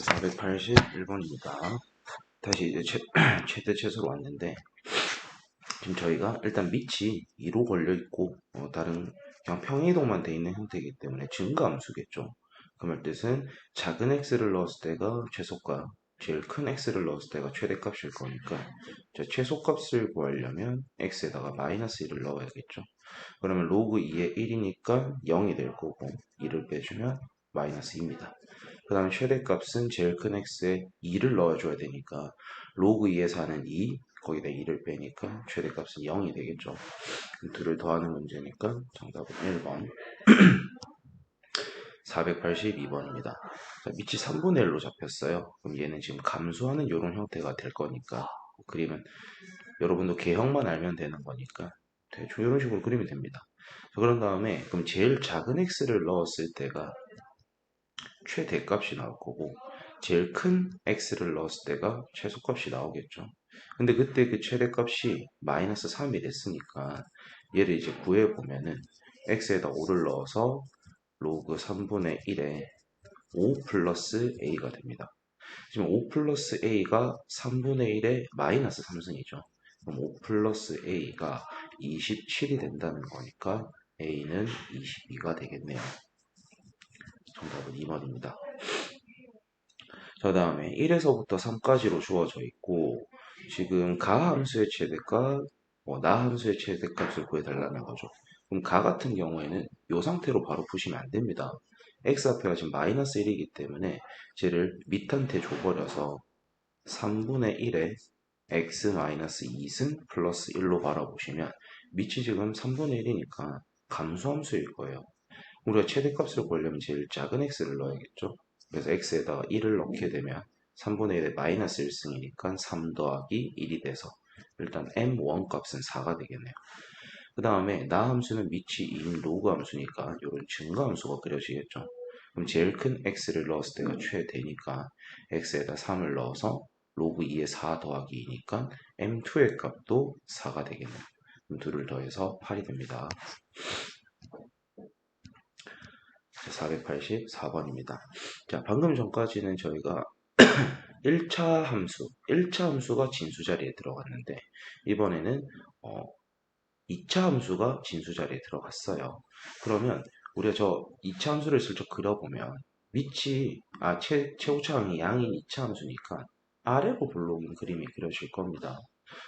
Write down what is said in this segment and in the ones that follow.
481번입니다. 다시 이제 최대 최소로 왔는데, 지금 저희가 일단 밑이 2로 걸려있고, 다른 그냥 평행이동만 돼 있는 형태이기 때문에 증가함수겠죠. 그 말 뜻은 작은 x를 넣었을 때가 최소값, 제일 큰 x를 넣었을 때가 최대값일 거니까, 최소값을 구하려면 x에다가 마이너스 1을 넣어야겠죠. 그러면 로그 2의 1이니까 0이 될 거고, 2를 빼주면 마이너스 2입니다. 그 다음에 최대값은 제일 큰 x에 2를 넣어줘야 되니까 로그 2에 사는 2 거기다 2를 빼니까 최대값은 0이 되겠죠. 둘을 더하는 문제니까 정답은 1번 482번입니다. 자, 밑이 3분의 1로 잡혔어요. 그럼 얘는 지금 감소하는 이런 형태가 될 거니까 그림은 여러분도 개형만 알면 되는 거니까 대충 이런 식으로 그리면 됩니다. 그런 다음에 그럼 제일 작은 x를 넣었을 때가 최대값이 나올 거고 제일 큰 x를 넣었을 때가 최소값이 나오겠죠. 근데 그때 그 최대값이 마이너스 3이 됐으니까 얘를 이제 구해보면은 x에다 5를 넣어서 로그 3분의 1에 5 플러스 a가 됩니다. 지금 5 플러스 a가 3분의 1의 마이너스 3승이죠. 그럼 5 플러스 a가 27이 된다는 거니까 a는 22가 되겠네요. 정답은 2번입니다. 그 다음에 1에서부터 3까지로 주어져 있고 지금 가 함수의 최대값, 나 함수의 최대값을 구해달라는 거죠. 그럼 가 같은 경우에는 이 상태로 바로 푸시면 안 됩니다. x 앞에가 지금 마이너스 1이기 때문에 쟤를 밑한테 줘버려서 3분의 1에 x 마이너스 2승 플러스 1로 바라보시면 밑이 지금 3분의 1이니까 감소함수일 거예요. 우리가 최대값을 구하려면 제일 작은 x를 넣어야겠죠. 그래서 x에다가 1을 넣게 되면 3분의 1의 마이너스 1승이니까 3 더하기 1이 돼서 일단 m1 값은 4가 되겠네요. 그 다음에 나 함수는 밑이 2인 로그 함수니까 이런 증가 함수가 그려지겠죠. 그럼 제일 큰 x를 넣었을 때가 최대니까 x에다 3을 넣어서 로그 2에 4 더하기 2니까 m2의 값도 4가 되겠네요. 그럼 둘을 더해서 8이 됩니다. 484번입니다. 자, 방금 전까지는 저희가 1차 함수가 진수 자리에 들어갔는데 이번에는 2차 함수가 진수 자리에 들어갔어요. 그러면 우리가 저 2차 함수를 슬쩍 그려보면 최고차항이 양인 2차 함수니까 아래로 블록인 그림이 그려질 겁니다.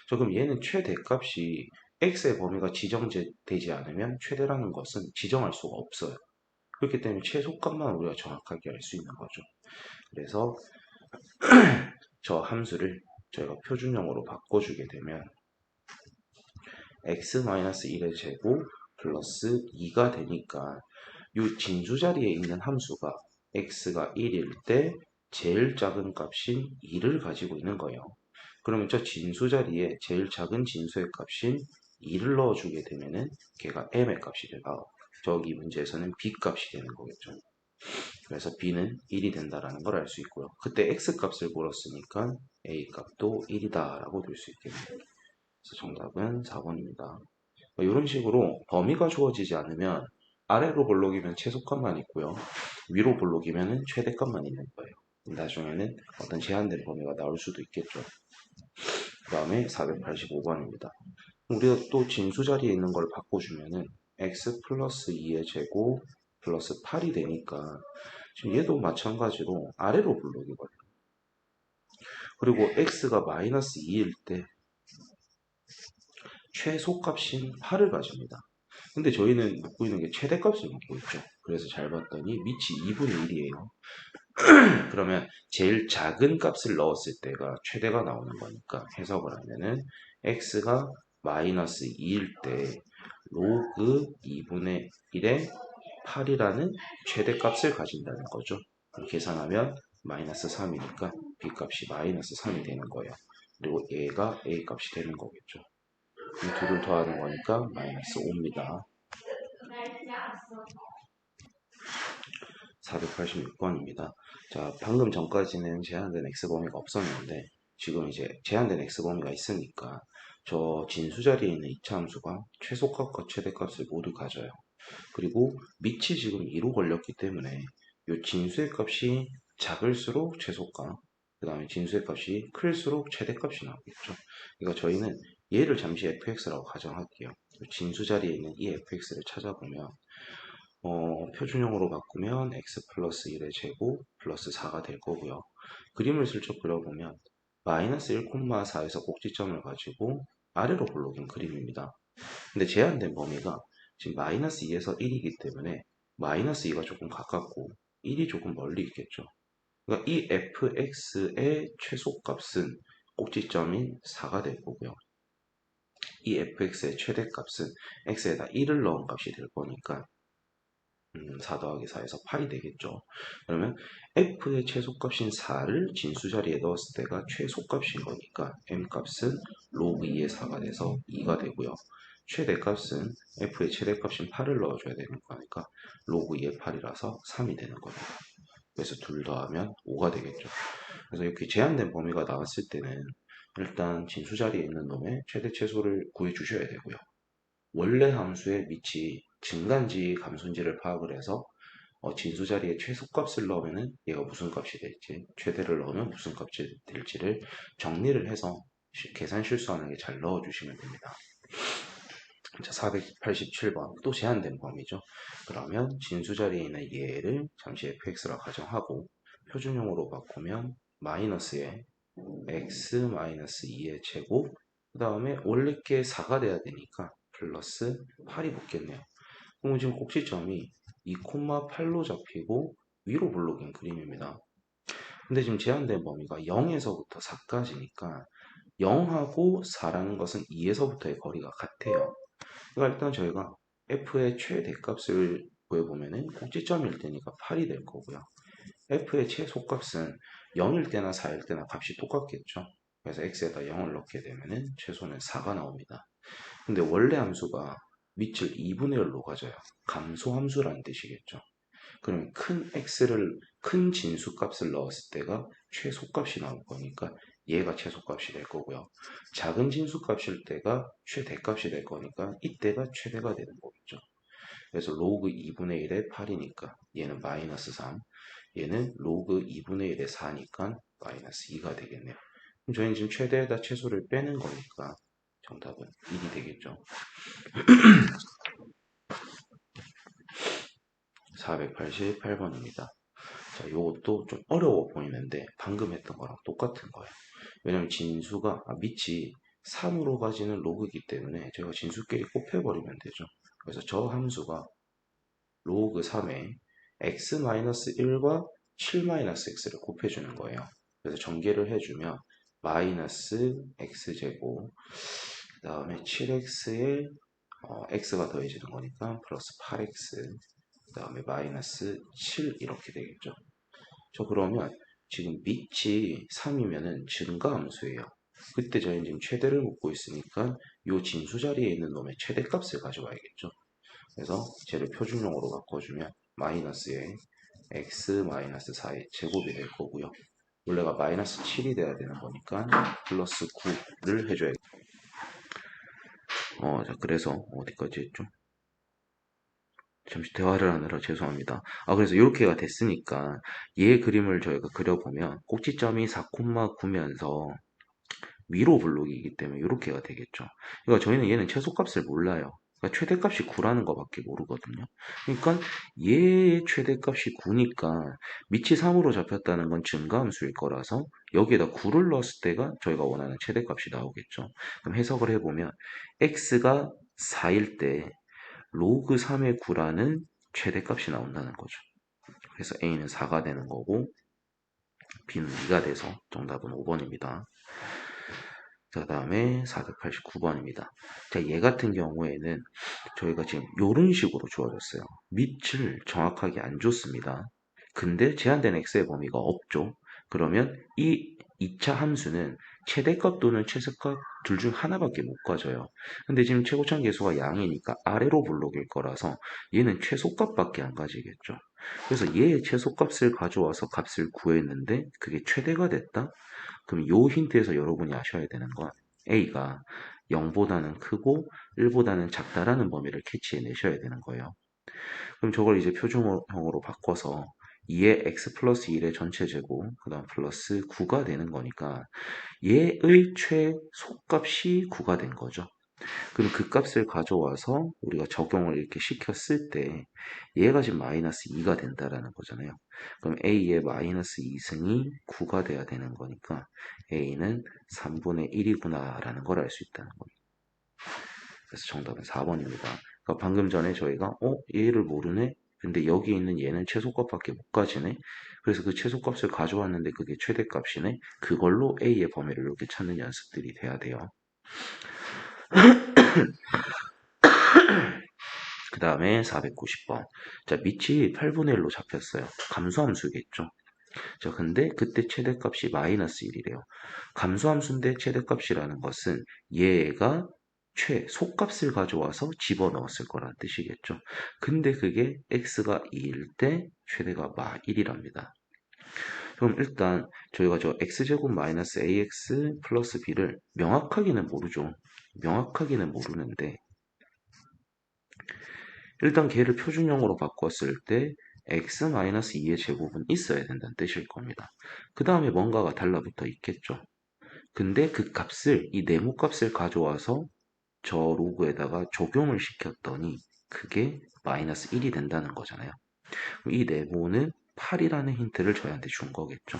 저 그럼 얘는 최대값이 x의 범위가 지정되지 않으면 최대라는 것은 지정할 수가 없어요. 그렇기 때문에 최소값만 우리가 정확하게 알 수 있는 거죠. 그래서 저 함수를 저희가 표준형으로 바꿔주게 되면 x-1의 제곱 플러스 2가 되니까 이 진수 자리에 있는 함수가 x가 1일 때 제일 작은 값인 2를 가지고 있는 거예요. 그러면 저 진수 자리에 제일 작은 진수의 값인 2를 넣어주게 되면은 걔가 m의 값이 되고 저기 문제에서는 b 값이 되는 거겠죠. 그래서 b는 1이 된다라는 걸 알 수 있고요. 그때 x 값을 물었으니까 a 값도 1이다 라고 될 수 있겠네요. 그래서 정답은 4번입니다. 이런 식으로 범위가 주어지지 않으면 아래로 볼록이면 최소값만 있고요. 위로 볼록이면 최대값만 있는 거예요. 나중에는 어떤 제한된 범위가 나올 수도 있겠죠. 그 다음에 485번입니다. 우리가 또 진수 자리에 있는 걸 바꿔주면은 x 플러스 2의 제곱 플러스 8이 되니까 지금 얘도 마찬가지로 아래로 블록이거든요. 그리고 x가 마이너스 2일 때 최소값인 8을 가집니다. 근데 저희는 묻고 있는 게 최대값을 묻고 있죠. 그래서 잘 봤더니 밑이 2분의 1이에요. 그러면 제일 작은 값을 넣었을 때가 최대가 나오는 거니까 해석을 하면은 x가 마이너스 2일 때 로그 2분의 1의 8이라는 최대값을 가진다는 거죠. 계산하면 마이너스 3이니까 b 값이 마이너스 3이 되는 거예요. 그리고 얘가 a 값이 되는 거겠죠. 이 둘을 더하는 거니까 마이너스 5입니다. 486번입니다. 자, 방금 전까지는 제한된 x범위가 없었는데 지금 이제 제한된 x범위가 있으니까 저 진수 자리에 있는 2차 함수가 최소값과 최대값을 모두 가져요. 그리고 밑이 지금 2로 걸렸기 때문에 이 진수의 값이 작을수록 최소값, 그 다음에 진수의 값이 클수록 최대값이 나오겠죠. 그러니까 저희는 얘를 잠시 fx라고 가정할게요. 진수 자리에 있는 이 fx를 찾아보면 표준형으로 바꾸면 x 플러스 1의 제곱 플러스 4가 될 거고요. 그림을 슬쩍 그려보면 마이너스 1,4에서 꼭지점을 가지고 아래로 볼록인 그림입니다. 근데 제한된 범위가 지금 마이너스 2에서 1이기 때문에 마이너스 2가 조금 가깝고 1이 조금 멀리 있겠죠. 그러니까 이 fx의 최소값은 꼭지점인 4가 될 거고요. 이 fx의 최대값은 x에다 1을 넣은 값이 될 거니까 4 더하기 4에서 8이 되겠죠. 그러면 f의 최소값인 4를 진수 자리에 넣었을 때가 최소값인 거니까 m값은 로그 2의 4가 돼서 2가 되고요. 최대값은 f의 최대값인 8을 넣어줘야 되는 거니까 로그 2의 8이라서 3이 되는 겁니다. 그래서 둘 더하면 5가 되겠죠. 그래서 이렇게 제한된 범위가 나왔을 때는 일단 진수 자리에 있는 놈의 최대 최소를 구해 주셔야 되고요. 원래 함수의 밑이 증가인지 감소인지를 파악을 해서 진수 자리에 최소값을 넣으면 얘가 무슨 값이 될지, 최대를 넣으면 무슨 값이 될지를 정리를 해서 계산 실수하는 게 잘 넣어주시면 됩니다. 자, 487번 또 제한된 범위죠. 그러면 진수 자리에 있는 얘를 잠시 fx라 가정하고 표준형으로 바꾸면 마이너스에 x 마이너스 2의 제곱 그 다음에 원래 게 4가 돼야 되니까 플러스 8이 붙겠네요. 그럼 지금 꼭지점이 2,8로 잡히고 위로 블록인 그림입니다. 근데 지금 제한된 범위가 0에서부터 4까지니까 0하고 4라는 것은 2에서부터의 거리가 같아요. 그러니까 일단 저희가 f의 최대값을 구해보면은 꼭지점일 때니까 8이 될 거고요. f의 최소값은 0일 때나 4일 때나 값이 똑같겠죠. 그래서 x에다 0을 넣게 되면은 최소는 4가 나옵니다. 근데 원래 함수가 밑을 2분의 1로 가져요. 감소함수라는 뜻이겠죠. 그럼 큰 진수값을 넣었을 때가 최소값이 나올 거니까 얘가 최소값이 될 거고요. 작은 진수값일 때가 최대값이 될 거니까 이때가 최대가 되는 거겠죠. 그래서 로그 2분의 1의 8이니까 얘는 마이너스 3, 얘는 로그 2분의 1의 4니까 마이너스 2가 되겠네요. 그럼 저희는 지금 최대에다 최소를 빼는 거니까 정답은 1이 되겠죠. 488번입니다. 자, 요것도 좀 어려워 보이는데 방금 했던 거랑 똑같은 거예요. 왜냐면 진수가 밑이 3으로 가지는 로그이기 때문에 제가 진수끼리 곱해버리면 되죠. 그래서 저 함수가 로그 3에 x-1과 7-x를 곱해주는 거예요. 그래서 전개를 해주면 마이너스 x제곱 그 다음에 7x에 x가 더해지는 거니까 플러스 8x 그 다음에 마이너스 7 이렇게 되겠죠. 저 그러면 지금 밑이 3이면은 증가함수예요. 그때 저희는 지금 최대를 묻고 있으니까 이 진수 자리에 있는 놈의 최대값을 가져와야겠죠. 그래서 쟤를 표준형으로 바꿔주면 마이너스에 x 마이너스 4의 제곱이 될 거고요. 원래가 마이너스 7이 돼야 되는 거니까 플러스 9를 해줘야겠죠. 자, 그래서 어디까지 했죠? 잠시 대화를 하느라 죄송합니다. 그래서 이렇게가 됐으니까 얘 그림을 저희가 그려보면 꼭지점이 4,9면서 위로 블록이기 때문에 이렇게가 되겠죠. 그러니까 저희는 얘는 최소값을 몰라요. 그러니까 최대값이 9라는 것밖에 모르거든요. 그러니까 얘의 최대값이 9니까 밑이 3으로 잡혔다는 건 증가함수일 거라서 여기에다 9를 넣었을 때가 저희가 원하는 최대값이 나오겠죠. 그럼 해석을 해보면 x가 4일 때 로그 3의 9라는 최대값이 나온다는 거죠. 그래서 a는 4가 되는 거고 b는 2가 돼서 정답은 5번입니다. 그 다음에 489번입니다. 자, 얘 같은 경우에는 저희가 지금 이런 식으로 주어졌어요. 밑을 정확하게 안 줬습니다. 근데 제한된 x의 범위가 없죠. 그러면 이 2차 함수는 최대값 또는 최소값 둘 중 하나밖에 못 가져요. 근데 지금 최고점 계수가 양이니까 아래로 블록일 거라서 얘는 최소값밖에 안 가지겠죠. 그래서 얘의 최소값을 가져와서 값을 구했는데 그게 최대가 됐다? 그럼 요 힌트에서 여러분이 아셔야 되는 건 A가 0보다는 크고 1보다는 작다라는 범위를 캐치해 내셔야 되는 거예요. 그럼 저걸 이제 표준형으로 바꿔서 2의 x 플러스 1의 전체 제곱, 그 다음 플러스 9가 되는 거니까 얘의 최소값이 9가 된 거죠. 그럼 그 값을 가져와서 우리가 적용을 이렇게 시켰을 때 얘가 지금 마이너스 2가 된다라는 거잖아요. 그럼 a의 마이너스 2승이 9가 돼야 되는 거니까 a는 3분의 1이구나 라는 걸 알 수 있다는 겁니다. 그래서 정답은 4번입니다. 그러니까 방금 전에 저희가 얘를 모르네? 근데 여기 있는 얘는 최소값밖에 못 가지네? 그래서 그 최소값을 가져왔는데 그게 최대값이네? 그걸로 a의 범위를 이렇게 찾는 연습들이 돼야 돼요. 그 다음에 490번. 자, 밑이 8분의 1로 잡혔어요. 감소함수겠죠. 자, 근데 그때 최대값이 마이너스 1이래요. 감소함수인데 최대값이라는 것은 얘가 속값을 가져와서 집어넣었을 거란 뜻이겠죠. 근데 그게 x가 2일 때 최대가 1이랍니다. 그럼 일단 저희가 저 x제곱 마이너스 ax 플러스 b를 명확하게는 모르죠. 명확하게는 모르는데 일단 걔를 표준형으로 바꿨을 때 x-2의 제곱은 있어야 된다는 뜻일 겁니다. 그 다음에 뭔가가 달라붙어 있겠죠. 근데 그 값을, 이 네모 값을 가져와서 저 로그에다가 적용을 시켰더니 그게 마이너스 1이 된다는 거잖아요. 이 네모는 8이라는 힌트를 저희한테 준 거겠죠.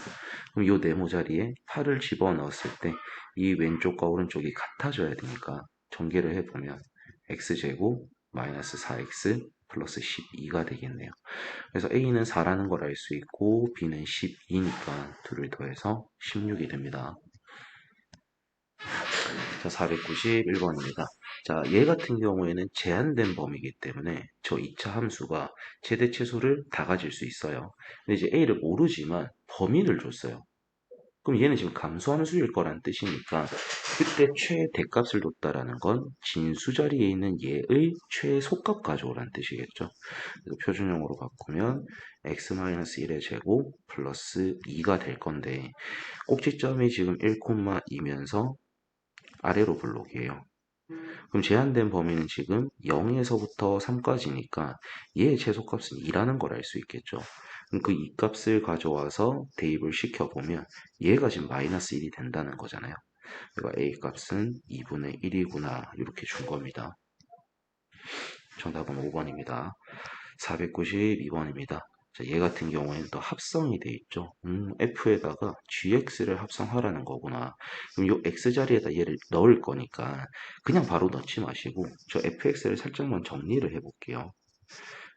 그럼 이 네모 자리에 8을 집어넣었을 때 이 왼쪽과 오른쪽이 같아져야 되니까 전개를 해보면 x제곱 마이너스 4x 플러스 12가 되겠네요. 그래서 a는 4라는 걸 알 수 있고 b는 12니까 둘을 더해서 16이 됩니다. 자, 491번입니다. 자, 얘 같은 경우에는 제한된 범위이기 때문에 저 2차 함수가 최대 최소를 다 가질 수 있어요. 근데 이제 a를 모르지만 범위를 줬어요. 그럼 얘는 지금 감소함수일 거란 뜻이니까 그때 최대값을 뒀다라는 건 진수 자리에 있는 얘의 최소값 가져오라는 뜻이겠죠. 그래서 표준형으로 바꾸면 x-1의 제곱 플러스 2가 될 건데 꼭지점이 지금 1,2면서 아래로 블록이에요. 그럼 제한된 범위는 지금 0에서부터 3까지니까 얘의 최소값은 2라는 걸 알 수 있겠죠. 그럼 그 2 값을 가져와서 대입을 시켜보면 얘가 지금 마이너스 1이 된다는 거잖아요. 그러니까 a 값은 2분의 1이구나 이렇게 준 겁니다. 정답은 5번입니다. 492번입니다. 자, 얘 같은 경우에는 또 합성이 돼 있죠. f에다가 gx를 합성하라는 거구나. 그럼 요 x 자리에다 얘를 넣을 거니까 그냥 바로 넣지 마시고 저 fx를 살짝만 정리를 해볼게요.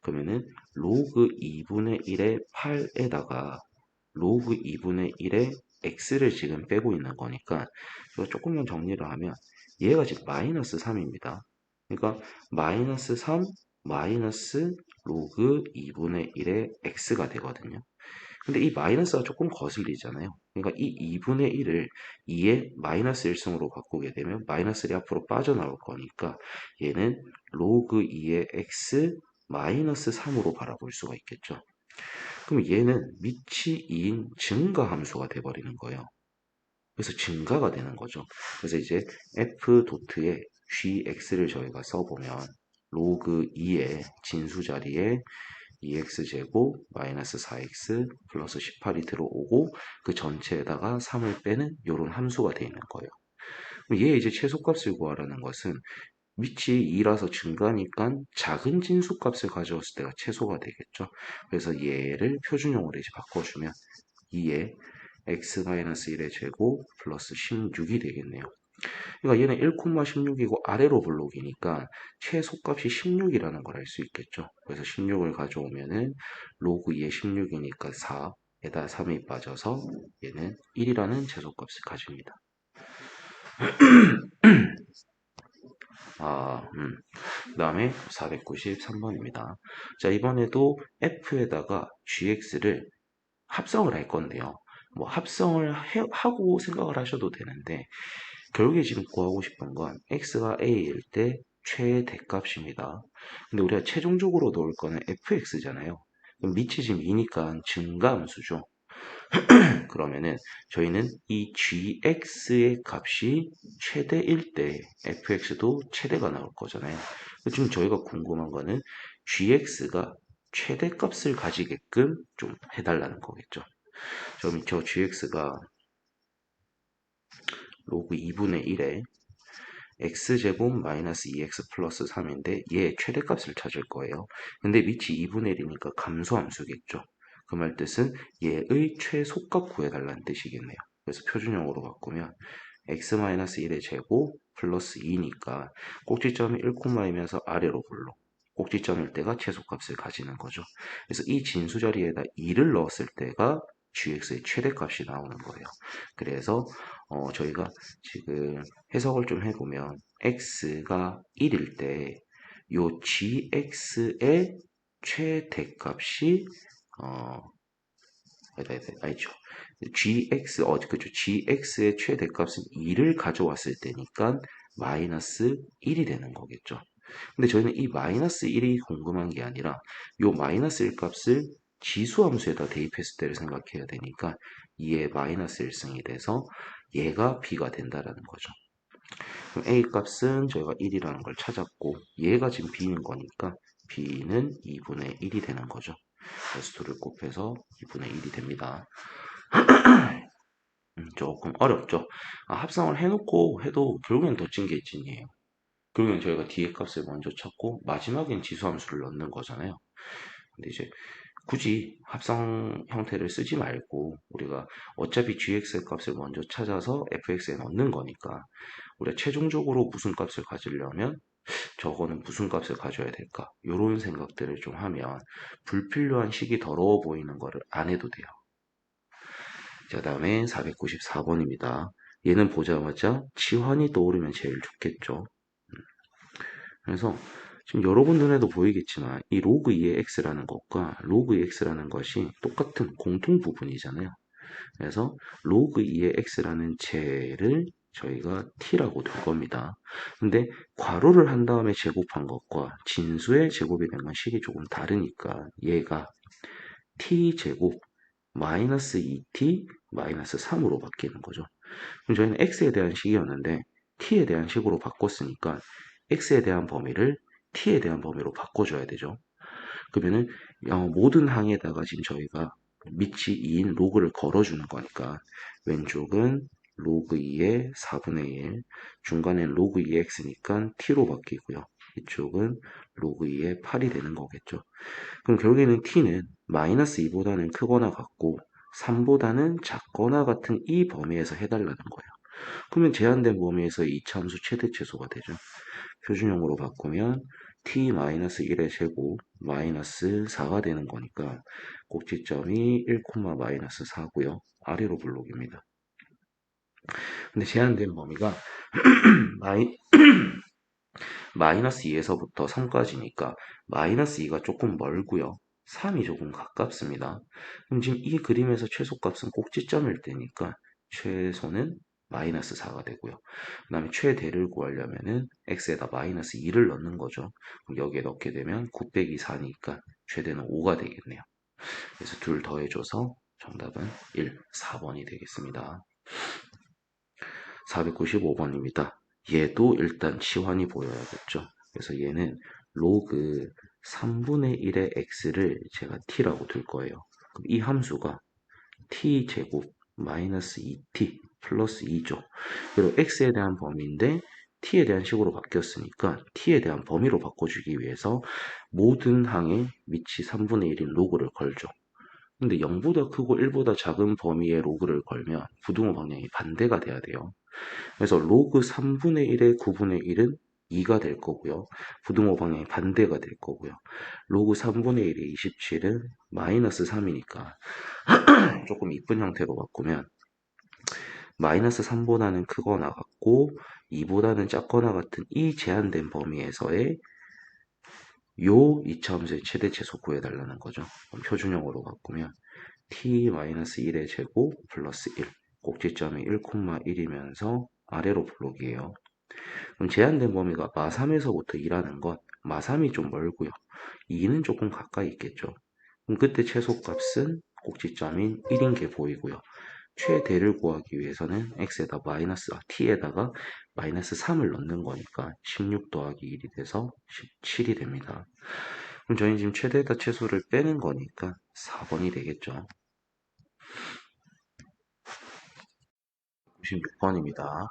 그러면은 로그 2분의 1의 8에다가 로그 2분의 1의 x를 지금 빼고 있는 거니까 이거 조금만 정리를 하면 얘가 지금 마이너스 3입니다. 그러니까 마이너스 3 마이너스 로그 2분의 1의 x가 되거든요. 근데 이 마이너스가 조금 거슬리잖아요. 그러니까 이 2분의 1을 2의 마이너스 1승으로 바꾸게 되면 마이너스 1이 앞으로 빠져나올 거니까 얘는 로그 2의 x 마이너스 3으로 바라볼 수가 있겠죠. 그럼 얘는 밑이 2인 증가 함수가 돼버리는 거예요. 그래서 증가가 되는 거죠. 그래서 이제 f 도트에 gx를 저희가 써보면 로그 2의 진수 자리에 2x제곱 마이너스 4x 플러스 18이 들어오고 그 전체에다가 3을 빼는 이런 함수가 되어 있는 거예요. 얘 이제 최소값을 구하라는 것은 밑이 2라서 증가니까 작은 진수값을 가져왔을 때가 최소가 되겠죠. 그래서 얘를 표준형으로 이제 바꿔주면 2에 x-1의 제곱 플러스 16이 되겠네요. 그러니까 얘는 1,16이고 아래로 블록이니까 최소값이 16이라는 걸 알 수 있겠죠. 그래서 16을 가져오면은 로그 2에 16이니까 4에다 3이 빠져서 얘는 1이라는 최소값을 가집니다. 그 다음에 493번입니다. 자, 이번에도 f에다가 gx를 합성을 할 건데요. 뭐 합성을 하고 생각을 하셔도 되는데 결국에 지금 구하고 싶은 건 x가 a일 때 최대값입니다. 근데 우리가 최종적으로 넣을 거는 fx잖아요. 그럼 밑이 지금 2니까 증가함수죠. 그러면은 저희는 이 gx의 값이 최대일 때 fx도 최대가 나올 거잖아요. 지금 저희가 궁금한 거는 gx가 최대값을 가지게끔 좀 해달라는 거겠죠. 그럼 저 gx가 로그 2분의 1에 x제곱 마이너스 2x 플러스 3인데 얘 최대값을 찾을 거예요. 근데 밑이 2분의 1이니까 감소함수겠죠. 그 말 뜻은 얘의 최소값 구해달라는 뜻이겠네요. 그래서 표준형으로 바꾸면 x-1의 제곱 플러스 2니까 꼭지점이 1,2면서 아래로 볼록 꼭지점일 때가 최소값을 가지는 거죠. 그래서 이 진수 자리에다 2를 넣었을 때가 gx의 최대값이 나오는 거예요. 그래서 저희가 지금 해석을 좀 해보면 x가 1일 때 요 gx의 최대값이 어, 아니죠. 그죠. gx의 최대값은 2를 가져왔을 때니까 마이너스 1이 되는 거겠죠. 근데 저희는 이 마이너스 1이 궁금한 게 아니라 요 마이너스 1 값을 지수함수에다 대입했을 때를 생각해야 되니까 2의 마이너스 1승이 돼서 얘가 b가 된다라는 거죠. 그럼 a 값은 저희가 1이라는 걸 찾았고 얘가 지금 b인 거니까 b는 2분의 1이 되는 거죠. 그래서 둘을 곱해서 2분의 1이 됩니다. 조금 어렵죠. 합성을 해놓고 해도 결국엔 덧진 게 찐이에요. 결국엔 저희가 뒤에 값을 먼저 찾고 마지막엔 지수함수를 넣는 거잖아요. 근데 이제 굳이 합성 형태를 쓰지 말고 우리가 어차피 gx의 값을 먼저 찾아서 fx에 넣는 거니까 우리가 최종적으로 무슨 값을 가지려면 저거는 무슨 값을 가져야 될까? 이런 생각들을 좀 하면 불필요한 식이 더러워 보이는 거를 안 해도 돼요. 자, 다음에 494번입니다. 얘는 보자마자 치환이 떠오르면 제일 좋겠죠. 그래서 지금 여러분 눈에도 보이겠지만 이 로그 2의 x라는 것과 로그 2의 x라는 것이 똑같은 공통 부분이잖아요. 그래서 로그 2의 x라는 제를 저희가 t라고 둘 겁니다. 근데 괄호를 한 다음에 제곱한 것과 진수의 제곱이 된 건 식이 조금 다르니까 얘가 t제곱 마이너스 2t 마이너스 3으로 바뀌는 거죠. 그럼 저희는 x에 대한 식이었는데 t에 대한 식으로 바꿨으니까 x에 대한 범위를 t에 대한 범위로 바꿔줘야 되죠. 그러면은 모든 항에다가 지금 저희가 밑이 2인 로그를 걸어주는 거니까 왼쪽은 로그 2의 4분의 1, 중간엔 로그 2의 x니까 t로 바뀌고요. 이쪽은 로그 2의 8이 되는 거겠죠. 그럼 결국에는 t는 마이너스 2보다는 크거나 같고 3보다는 작거나 같은 이 범위에서 해달라는 거예요. 그러면 제한된 범위에서 이차함수 최대 최소가 되죠. 표준형으로 바꾸면 t-1의 제곱 마이너스 4가 되는 거니까 꼭지점이 1, 마이너스 4고요. 아래로 블록입니다. 근데 제한된 범위가 마이너스 2에서부터 3까지니까 마이너스 2가 조금 멀고요. 3이 조금 가깝습니다. 그럼 지금 이 그림에서 최소값은 꼭지점일 때니까 최소는 마이너스 4가 되고요. 그 다음에 최대를 구하려면은 x에다 마이너스 2를 넣는 거죠. 그럼 여기에 넣게 되면 9 빼기 4니까 최대는 5가 되겠네요. 그래서 둘 더해줘서 정답은 1, 4번이 되겠습니다. 495번입니다. 얘도 일단 치환이 보여야겠죠. 그래서 얘는 로그 3분의 1의 x를 제가 t라고 둘 거예요. 그럼 이 함수가 t제곱 마이너스 2t 플러스 2죠. 그리고 x에 대한 범위인데 t에 대한 식으로 바뀌었으니까 t에 대한 범위로 바꿔주기 위해서 모든 항에 밑이 3분의 1인 로그를 걸죠. 근데 0보다 크고 1보다 작은 범위의 로그를 걸면 부등호 방향이 반대가 돼야 돼요. 그래서 로그 3분의 1의 9분의 1은 2가 될 거고요. 부등호 방향이 반대가 될 거고요. 로그 3분의 1의 27은 마이너스 3이니까 조금 이쁜 형태로 바꾸면 마이너스 3보다는 크거나 같고 2보다는 작거나 같은 이 제한된 범위에서의 요 이차함수의 최대 최소 구해달라는 거죠. 그럼 표준형으로 바꾸면 t-1의 제곱 플러스 1 꼭지점이 1,1이면서 아래로 블록이에요. 그럼 제한된 범위가 마3에서부터 2라는 건 마3이 좀 멀고요. 2는 조금 가까이 있겠죠. 그럼 그때 최소값은 꼭지점인 1인 게 보이고요. 최대를 구하기 위해서는 x에다 t에다가 마이너스 3을 넣는 거니까 16 더하기 1이 돼서 17이 됩니다. 그럼 저희 지금 최대에다 최소를 빼는 거니까 4번이 되겠죠. 96번입니다.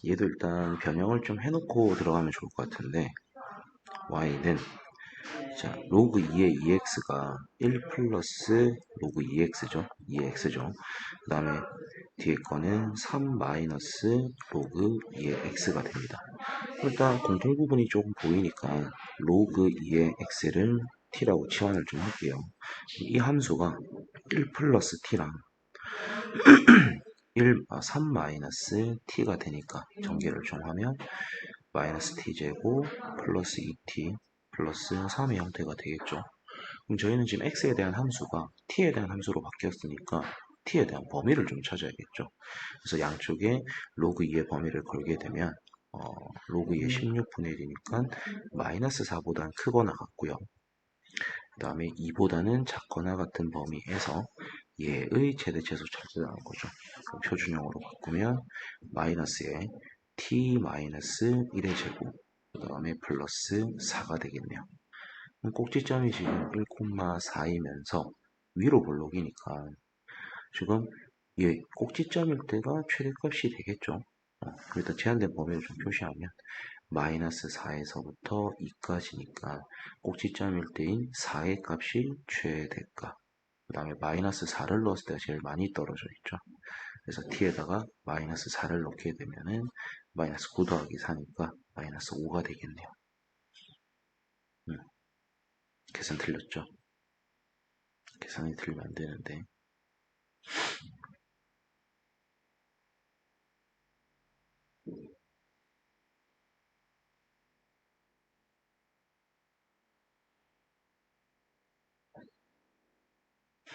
얘도 일단 변형을 좀 해놓고 들어가면 좋을 것 같은데 y는 자 로그 2의 2x가 1 플러스 로그 2x죠. 2x죠. 그 다음에 뒤에 거는 3 마이너스 로그 2의 x가 됩니다. 일단 공통 부분이 조금 보이니까 로그 2의 x를 t라고 치환을 좀 할게요. 이 함수가 1 플러스 t랑 3 마이너스 t가 되니까 전개를 좀 하면 마이너스 t제곱 플러스 2t 플러스 3의 형태가 되겠죠. 그럼 저희는 지금 x에 대한 함수가 t에 대한 함수로 바뀌었으니까 t에 대한 범위를 좀 찾아야겠죠. 그래서 양쪽에 로그 2의 범위를 걸게 되면 로그 2의 16분의 1이니까 마이너스 4보다는 크거나 같고요. 그 다음에 2보다는 작거나 같은 범위에서 얘의 최대최소 찾으라는 거죠. 표준형으로 바꾸면 마이너스에 t 마이너스 1의 제곱 그 다음에 플러스 4가 되겠네요. 꼭지점이 지금 1,4이면서 위로 볼록이니까 지금 얘 꼭지점일 때가 최대값이 되겠죠. 일단 제한된 범위를 좀 표시하면 마이너스 4에서부터 2까지니까 꼭지점일 때인 4의 값이 최대값. 그 다음에 마이너스 4를 넣었을 때가 제일 많이 떨어져 있죠. 그래서 t에다가 마이너스 4를 넣게 되면은 마이너스 9 더하기 4니까 마이너스 5가 되겠네요. 계산 틀렸죠? 계산이 틀리면 안 되는데.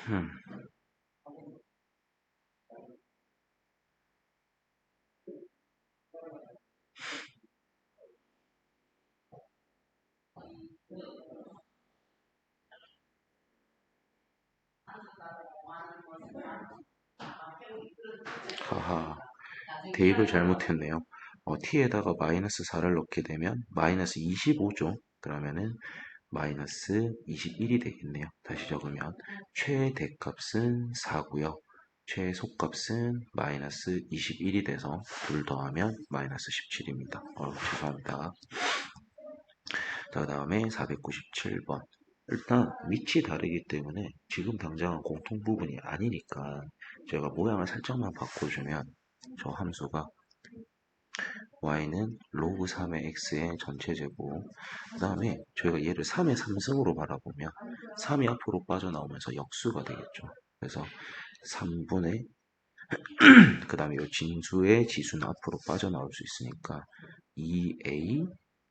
음, 하하. 대입을 잘못했네요. t에다가 마이너스 4를 넣게 되면 마이너스 25죠. 그러면은 마이너스 21이 되겠네요. 다시 적으면 최대값은 4고요. 최소값은 마이너스 21이 돼서 둘 더하면 마이너스 17입니다. 죄송합니다. 자, 그 다음에 497번. 일단 위치 다르기 때문에 지금 당장은 공통 부분이 아니니까 제가 모양을 살짝만 바꿔주면 저 함수가 y는 로그 3의 x의 전체 제곱 그 다음에 저희가 얘를 3의 3승으로 바라보면 3이 앞으로 빠져나오면서 역수가 되겠죠. 그래서 3분의 그 다음에 이 진수의 지수는 앞으로 빠져나올 수 있으니까 2a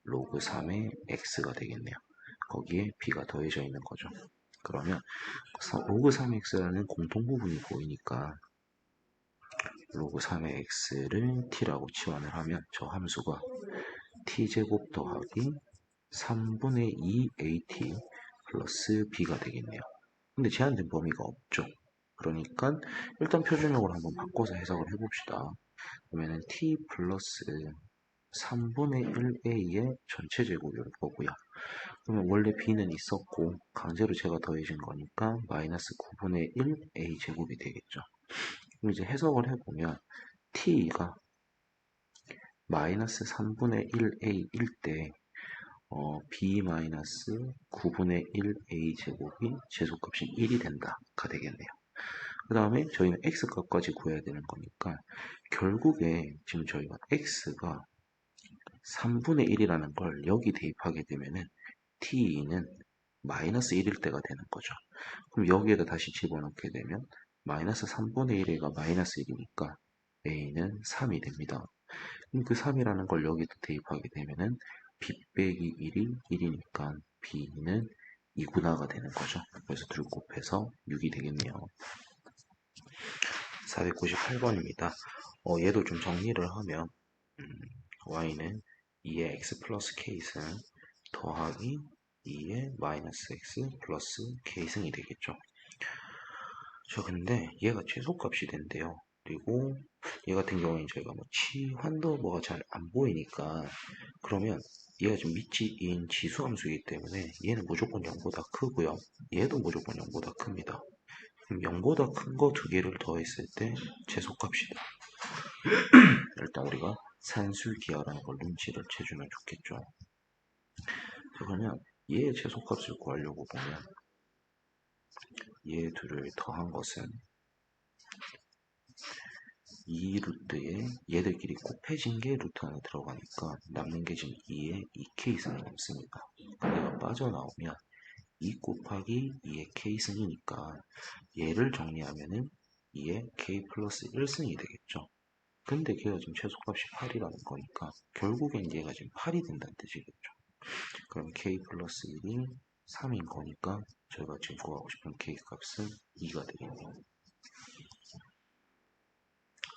로그 3의 x가 되겠네요. 거기에 b가 더해져 있는 거죠. 그러면 로그 3x라는 공통 부분이 보이니까 로그 3의 x를 t라고 치환을 하면 저 함수가 t제곱 더하기 3분의 2 at 플러스 b가 되겠네요. 근데 제한된 범위가 없죠. 그러니까 일단 표준형으로 한번 바꿔서 해석을 해봅시다. 그러면은 t 플러스 3분의 1a의 전체 제곱일 거고요. 그러면 원래 b는 있었고 강제로 제가 더해진 거니까 마이너스 9분의 1a 제곱이 되겠죠. 그럼 이제 해석을 해보면 t가 마이너스 3분의 1a일 때 b 마이너스 9분의 1a 제곱이 제소값이 1이 된다가 되겠네요. 그 다음에 저희는 x 값까지 구해야 되는 거니까 결국에 지금 저희가 x가 3분의 1이라는 걸 여기 대입하게 되면은 t는 마이너스 1일 때가 되는 거죠. 그럼 여기에다 다시 집어넣게 되면 마이너스 3분의 1가 마이너스 1이니까 a는 3이 됩니다. 그럼 그 3이라는 걸 여기다 대입하게 되면은 b 빼기 1이 1이니까 b는 2구나가 되는 거죠. 그래서 둘 곱해서 6이 되겠네요. 498번입니다. 얘도 좀 정리를 하면 y는 2의 x 플러스 k승 더하기 2의 마이너스 x 플러스 k승이 되겠죠. 저 근데 얘가 최소값이 된대요. 그리고 얘 같은 경우에는 저희가 뭐 치환도 뭐가 잘 안 보이니까 그러면 얘가 지금 미치인 지수함수이기 때문에 얘는 무조건 0보다 크고요. 얘도 무조건 0보다 큽니다. 그럼 0보다 큰 거 두 개를 더했을 때 최소값이다. 일단 우리가 산술기하라는 걸 눈치를 채주면 좋겠죠. 자, 그러면 얘의 최소값을 구하려고 보면 얘 둘을 더한 것은 이 루트에 얘들끼리 곱해진 게 루트 안에 들어가니까 남는 게 지금 2의 2k승이 남습니다. 얘가 빠져나오면 2 곱하기 2의 k승이니까 얘를 정리하면은 2의 k 플러스 1승이 되겠죠. 근데 걔가 지금 최소값이 8이라는 거니까 결국엔 얘가 지금 8이 된다는 뜻이겠죠. 그럼 k 플러스 1이 3인 거니까 저희가 지금 구하고 싶은 k 값은 2가 되겠네요.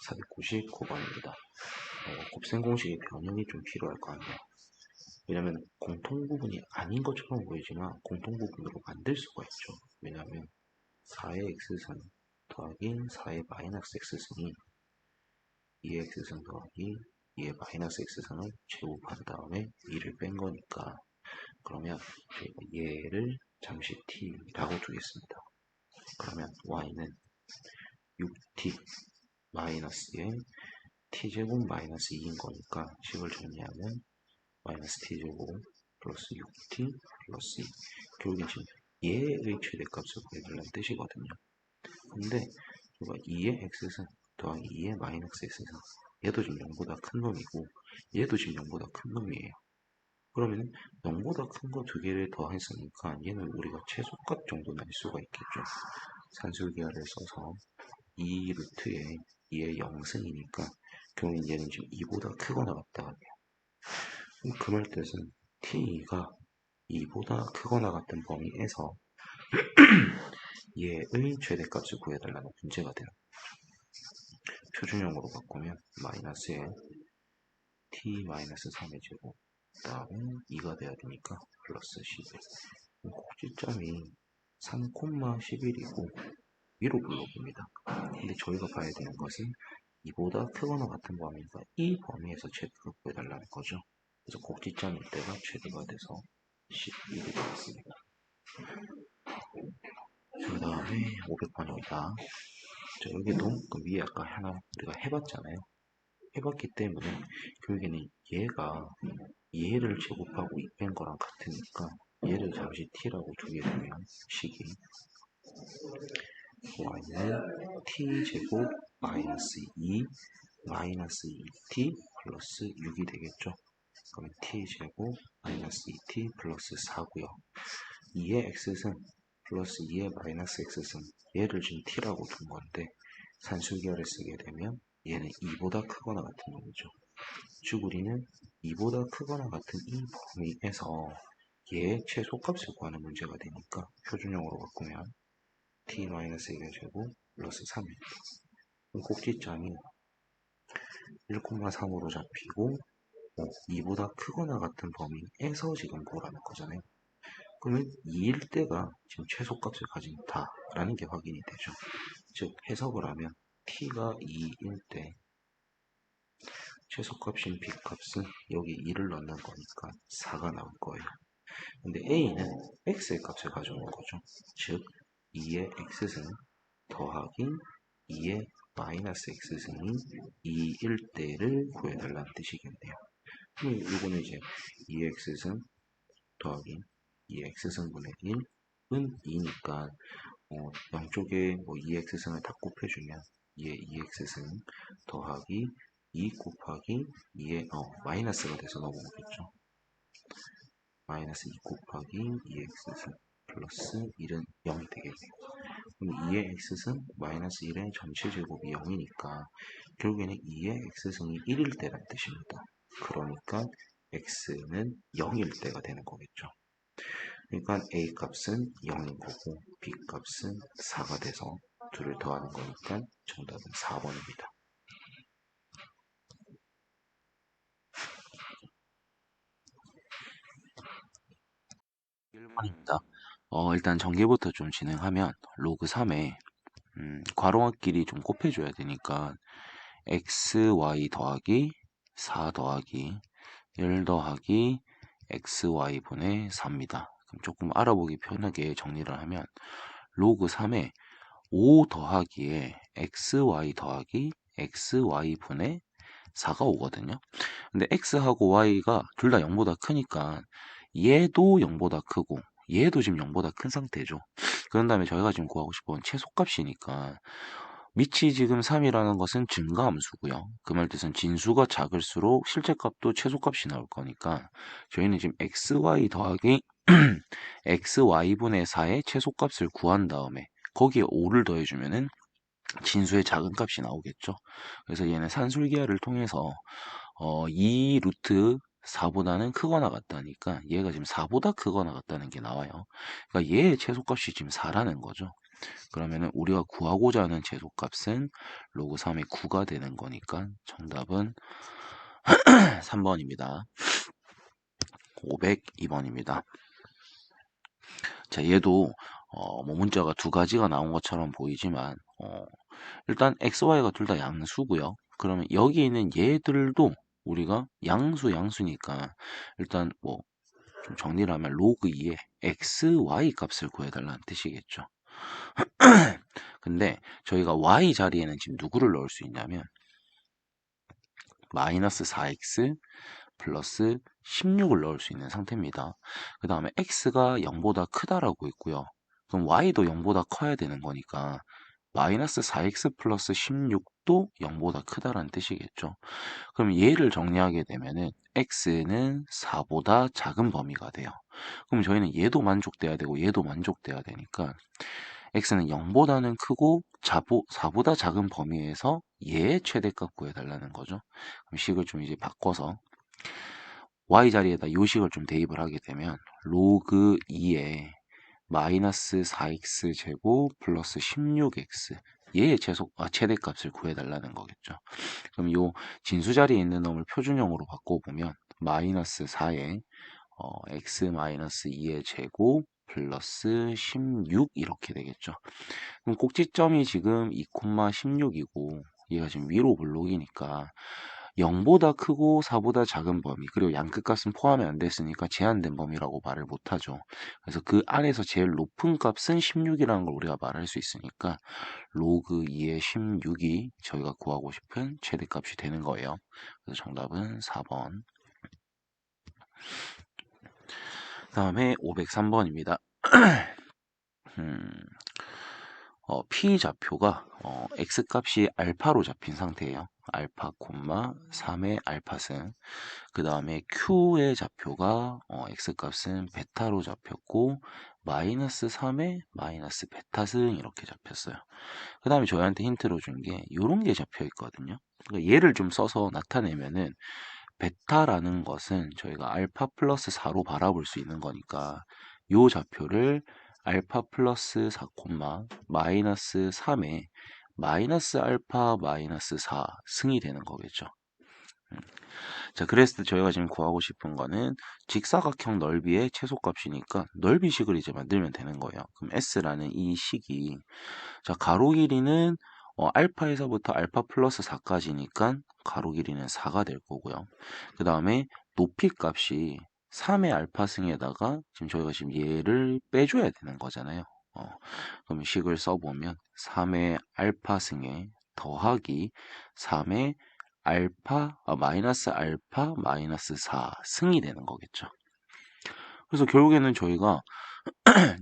499번입니다. 곱셈 공식의 변형이 좀 필요할 거 아니에요. 왜냐면 공통부분이 아닌 것처럼 보이지만 공통부분으로 만들 수가 있죠. 왜냐면 4의 x승 더하기 4의 마이너스 x승이 2의 x승 더하기 2의 마이너스 x승을 제곱한 다음에 2를 뺀 거니까 그러면 저희가 얘를 잠시 t라고 두겠습니다. 그러면 y는 6t 마이너스에 t제곱 마이너스 2인 거니까 식을 정리하면 마이너스 t제곱 플러스 6t 플러스 2 결국엔 지금 얘의 최대값을 구해달라는 뜻이거든요. 근데 이거 2의 x승 더하기 2의 마이너스 x승 얘도 지금 0보다 큰 놈이고 얘도 지금 0보다 큰 놈이에요. 그러면 0보다 큰 거 두 개를 더했으니까 얘는 우리가 최소값 정도는 알 수가 있겠죠. 산술기하를 써서 2 루트에 2의 0승이니까 결국 얘는 지금 2보다 크거나 같다 하네요. 그 말 뜻은 t가 2보다 크거나 같은 범위에서 얘의 최대값을 구해달라는 문제가 되는 거죠. 표준형으로 바꾸면 마이너스에 t-3의 제곱 그 다음에 2가 돼야 되니까 플러스 11 꼭지점이 3,11이고 위로 불러봅니다. 근데 저희가 봐야 되는 것은 이보다 크거나 같은 범위니까 이 범위에서 최대값 구해달라는 거죠. 그래서 꼭지점일 때가 최대가 돼서 11이 되겠습니다. 그 다음에 500번입니다. 자, 여기도 그 위에 아까 하나 우리가 해봤잖아요. 해봤기 때문에 결국에는 얘가 얘를 제곱하고 2 뺀 거랑 같으니까 얘를 잠시 t라고 두게 되면 식이 y는 t제곱 마이너스 2 마이너스 2t 플러스 6이 되겠죠. 그럼 t제곱 마이너스 2t 플러스 4고요. 2의 x승 플러스 2의 마이너스 x승 얘를 지금 t라고 둔 건데 산술기하를 쓰게 되면 얘는 2보다 크거나 같은 놈이죠. 즉 우리는 2보다 크거나 같은 이 범위에서 얘의 최소값을 구하는 문제가 되니까 표준형으로 바꾸면 t-1의 제곱 플러스 3일 꼭지점이 1,3으로 잡히고 2보다 크거나 같은 범위에서 지금 구하라는 거잖아요. 그러면 2일 때가 지금 최소값을 가진다라는 게 확인이 되죠. 즉 해석을 하면 t가 2일 때 최소값인 b값은 여기 2를 넣는 거니까 4가 나올 거예요. 근데 a는 x의 값을 가져오는 거죠. 즉 2의 x승 더하기 2의 마이너스 x승이 2일 때를 구해달라는 뜻이겠네요. 그럼 이거는 이제 2의 x승 더하기 2의 x승분의 1은 2니까 양쪽에 뭐 2x승을 다 곱해주면 2의 2x승 더하기 2 곱하기 2의 마이너스가 돼서 넘어오겠죠. 마이너스 2 곱하기 2x승 플러스 1은 0이 되겠네요. 그럼 2의 x승 마이너스 1의 전체 제곱이 0이니까 결국에는 2의 x승이 1일 때란 뜻입니다. 그러니까 x는 0일 때가 되는 거겠죠. 그러니까 a 값은 0인 거고 b 값은 4가 돼서 둘을 더하는 거니까 정답은 4번입니다. 1번입니다. 일단 전개부터 좀 진행하면 로그 3에 괄호끼리 좀 곱해줘야 되니까 x, y 더하기 4 더하기 1 더하기 xy분의 4입니다. 그럼 조금 알아보기 편하게 정리를 하면 로그 3에 5 더하기에 xy 더하기 xy분의 4가 오거든요. 근데 x하고 y가 둘 다 0보다 크니까 얘도 0보다 크고 얘도 지금 0보다 큰 상태죠. 그런 다음에 저희가 지금 구하고 싶은 최소값이니까 밑이 지금 3이라는 것은 증가함수고요. 그 말 뜻은 진수가 작을수록 실제값도 최소값이 나올 거니까 저희는 지금 xy 더하기 xy분의 4의 최소값을 구한 다음에 거기에 5를 더해주면은 진수의 작은 값이 나오겠죠. 그래서 얘는 산술기하를 통해서 2 루트 4보다는 크거나 같다니까 얘가 지금 4보다 크거나 같다는 게 나와요. 그러니까 얘의 최소값이 지금 4라는 거죠. 그러면은 우리가 구하고자 하는 최소값은 로그 3의 9가 되는 거니까 정답은 3번입니다. 502번입니다. 자, 얘도 뭐 문자가 두 가지가 나온 것처럼 보이지만 일단 XY가 둘 다 양수고요. 그러면 여기 있는 얘들도 우리가 양수니까 일단 뭐 좀 정리를 하면 로그 2의 XY 값을 구해달라는 뜻이겠죠. 근데 저희가 Y 자리에는 지금 누구를 넣을 수 있냐면 마이너스 4X 플러스 16을 넣을 수 있는 상태입니다. 그 다음에 X가 0보다 크다라고 있고요. 그럼 Y도 0보다 커야 되는 거니까 마이너스 4x 플러스 16도 0보다 크다라는 뜻이겠죠. 그럼 얘를 정리하게 되면은 x는 4보다 작은 범위가 돼요. 그럼 저희는 얘도 만족돼야 되고 얘도 만족돼야 되니까 x는 0보다는 크고 4보다 작은 범위에서 얘의 최대값 구해달라는 거죠. 그럼 식을 좀 이제 바꿔서 y 자리에다 요식을 좀 대입을 하게 되면 로그 2에 마이너스 4x 제곱 플러스 16x 얘의 최대값을 구해달라는 거겠죠. 그럼 요 진수 자리에 있는 놈을 표준형으로 바꿔보면 마이너스 4에 x 마이너스 2의 제곱 플러스 16 이렇게 되겠죠. 그럼 꼭지점이 지금 2,16이고 얘가 지금 위로 블록이니까 0보다 크고 4보다 작은 범위 그리고 양끝값은 포함이 안 됐으니까 제한된 범위라고 말을 못하죠. 그래서 그 안에서 제일 높은 값은 16이라는 걸 우리가 말할 수 있으니까 로그 2의 16이 저희가 구하고 싶은 최대값이 되는 거예요. 그래서 정답은 4번. 다음에 503번입니다. P 좌표가 X값이 알파로 잡힌 상태예요. 알파, 3의 알파승. 그 다음에 Q의 좌표가 X값은 베타로 잡혔고 마이너스 3의 마이너스 베타승 이렇게 잡혔어요. 그 다음에 저희한테 힌트로 준 게 이런 게 잡혀 있거든요. 그러니까 얘를 좀 써서 나타내면은 베타라는 것은 저희가 알파 플러스 4로 바라볼 수 있는 거니까 요 좌표를 알파 플러스 4, 마이너스 3에 마이너스 알파 마이너스 4 승이 되는 거겠죠. 자, 그랬을 때 저희가 지금 구하고 싶은 거는 직사각형 넓이의 최소값이니까 넓이식을 이제 만들면 되는 거예요. 그럼 S라는 이 식이 자, 가로 길이는 알파에서부터 알파 플러스 4까지니까 가로 길이는 4가 될 거고요. 그 다음에 높이 값이 3의 알파 승에다가 지금 저희가 지금 얘를 빼줘야 되는 거잖아요. 그럼 식을 써보면 3의 알파 승에 더하기 3의 마이너스 알파 마이너스 4 승이 되는 거겠죠. 그래서 결국에는 저희가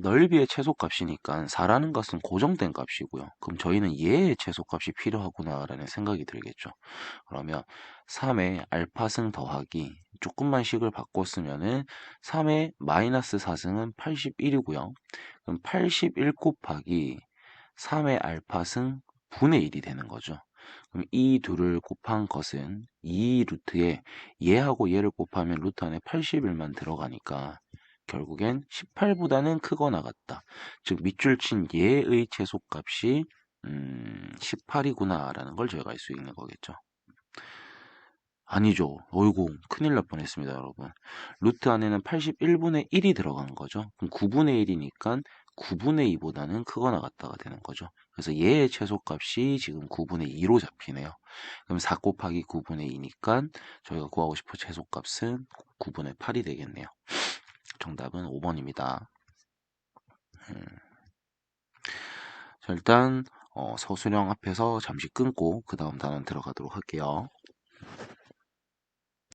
넓이의 최소값이니까 4라는 값은 고정된 값이고요. 그럼 저희는 얘의 최소값이 필요하구나라는 생각이 들겠죠. 그러면 3의 알파승 더하기 조금만 식을 바꿨으면은 3의 마이너스 4승은 81이고요. 그럼 81 곱하기 3의 알파승 분의 1이 되는 거죠. 그럼 이 둘을 곱한 것은 2 루트에 얘하고 얘를 곱하면 루트 안에 81만 들어가니까 결국엔 18보다는 크거나 같다. 즉 밑줄 친 얘의 최소값이 18이구나 라는 걸 저희가 알 수 있는 거겠죠. 아니죠. 어이구 큰일 날 뻔했습니다 여러분. 루트 안에는 81분의 1이 들어간 거죠. 그럼 9분의 1이니까 9분의 2보다는 크거나 같다가 되는 거죠. 그래서 얘의 최소값이 지금 9분의 2로 잡히네요. 그럼 4 곱하기 9분의 2니까 저희가 구하고 싶은 최소값은 9분의 8이 되겠네요. 정답은 5번입니다. 자, 일단 서술형 앞에서 잠시 끊고 그 다음 단원 들어가도록 할게요.